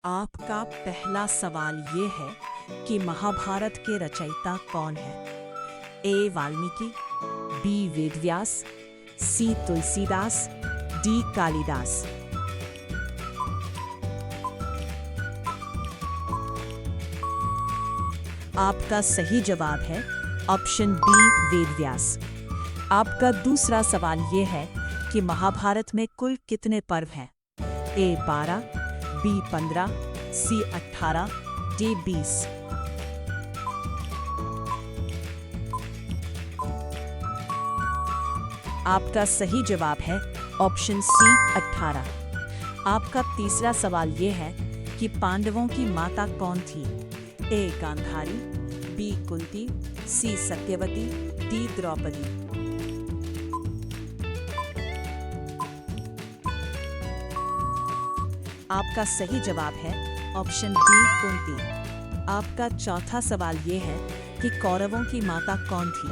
आपका पहला सवाल ये है कि महाभारत के रचयिता कौन है? ए वाल्मीकि, बी वेदव्यास, सी तुलसीदास, डी कालिदास। आपका सही जवाब है ऑप्शन बी वेदव्यास। आपका दूसरा सवाल ये है कि महाभारत में कुल कितने पर्व हैं? ए 12, बी 15, सी 18, डी 20। आपका सही जवाब है ऑप्शन सी 18। आपका तीसरा सवाल ये है कि पांडवों की माता कौन थी? ए गांधारी, बी कुंती, सी सत्यवती, डी द्रौपदी। आपका सही जवाब है ऑप्शन बी कुंती। आपका चौथा सवाल ये है कि कौरवों की माता कौन थी?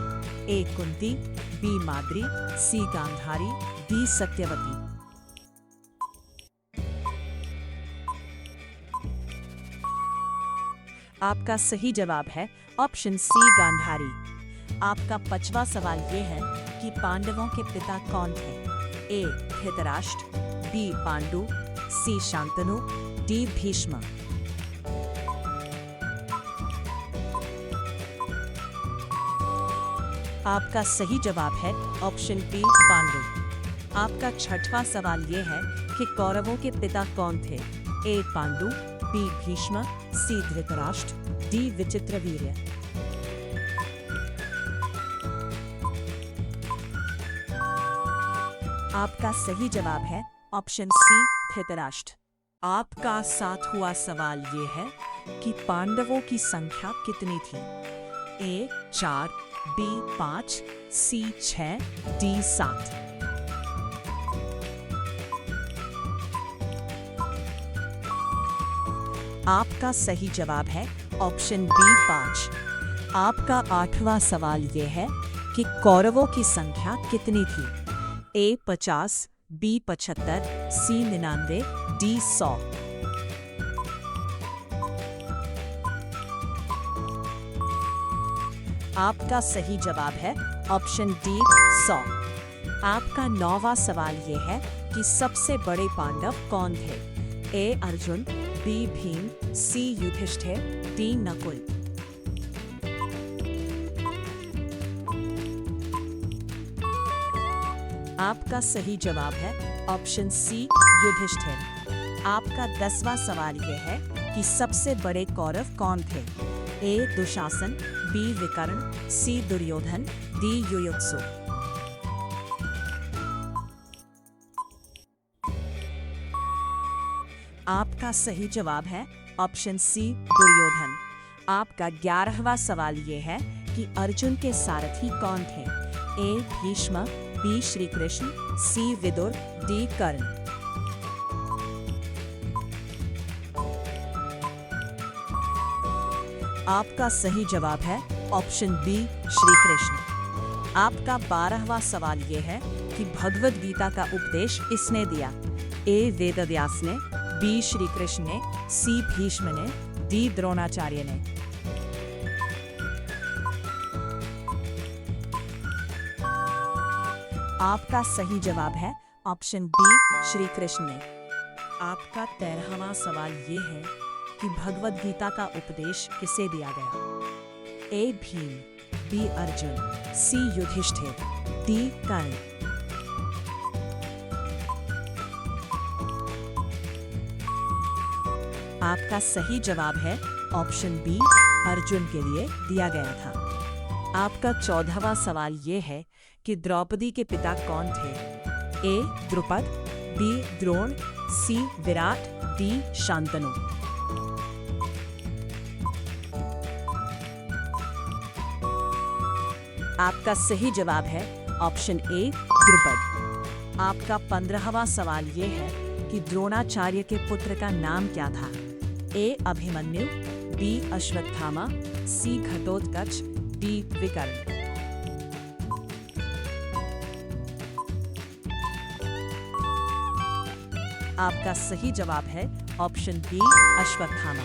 ए कुंती, बी माद्री, सी गांधारी, डी सत्यवती। आपका सही जवाब है ऑप्शन सी गांधारी। आपका पांचवा सवाल ये है कि पांडवों के पिता कौन थे? ए धृतराष्ट्र, बी पांडु, सी शांतनु, डी भीष्म। आपका सही जवाब है ऑप्शन बी पांडु। आपका छठवां सवाल ये है कि कौरवों के पिता कौन थे? ए पांडु, बी भीष्म, सी धृतराष्ट्र, डी विचित्रवीर्य। आपका सही जवाब है ऑप्शन सी धृतराष्ट्र। आपका सातवां सवाल ये है कि पांडवों की संख्या कितनी थी? ए 4, बी 5, सी 6, डी 7। आपका सही जवाब है ऑप्शन बी 5। आपका आठवां सवाल ये है कि कौरवों की संख्या कितनी थी? ए 50, बी 75, सी 99, डी 100। आपका सही जवाब है ऑप्शन डी 100। आपका नौवां सवाल ये है कि सबसे बड़े पांडव कौन थे? ए अर्जुन, बी भीम, सी युधिष्ठिर, डी नकुल। आपका सही जवाब है ऑप्शन सी युधिष्ठिर। आपका 10वां सवाल यह है कि सबसे बड़े कौरव कौन थे? ए दुशासन, बी विकर्ण, सी दुर्योधन, डी युयुत्सु। आपका सही जवाब है ऑप्शन सी दुर्योधन। आपका 11वां सवाल ये है कि अर्जुन के सारथी कौन थे? ए भीष्म, बी श्री कृष्ण, सी विदुर, डी कर्ण। आपका सही जवाब है ऑप्शन बी श्री कृष्ण। आपका 12वां सवाल यह है कि भगवद गीता का उपदेश किसने दिया? ए वेदव्यास ने, बी श्री कृष्ण ने, सी भीष्म ने, डी द्रोणाचार्य ने। आपका सही जवाब है ऑप्शन बी श्री कृष्ण ने। आपका 13वां सवाल ये है कि भगवद गीता का उपदेश किसे दिया गया? ए भीम, बी अर्जुन, सी युधिष्ठिर, डी कर्ण। आपका सही जवाब है ऑप्शन बी अर्जुन के लिए दिया गया था। आपका 14वां सवाल ये है कि द्रौपदी के पिता कौन थे? ए द्रुपद, बी द्रोण, सी विराट, डी शांतनु। आपका सही जवाब है ऑप्शन ए द्रुपद। आपका 15वां सवाल ये है कि द्रोणाचार्य के पुत्र का नाम क्या था? ए अभिमन्यु, बी अश्वत्थामा, सी घटोत्कच, डी विकर्ण। आपका सही जवाब है ऑप्शन बी अश्वत्थामा।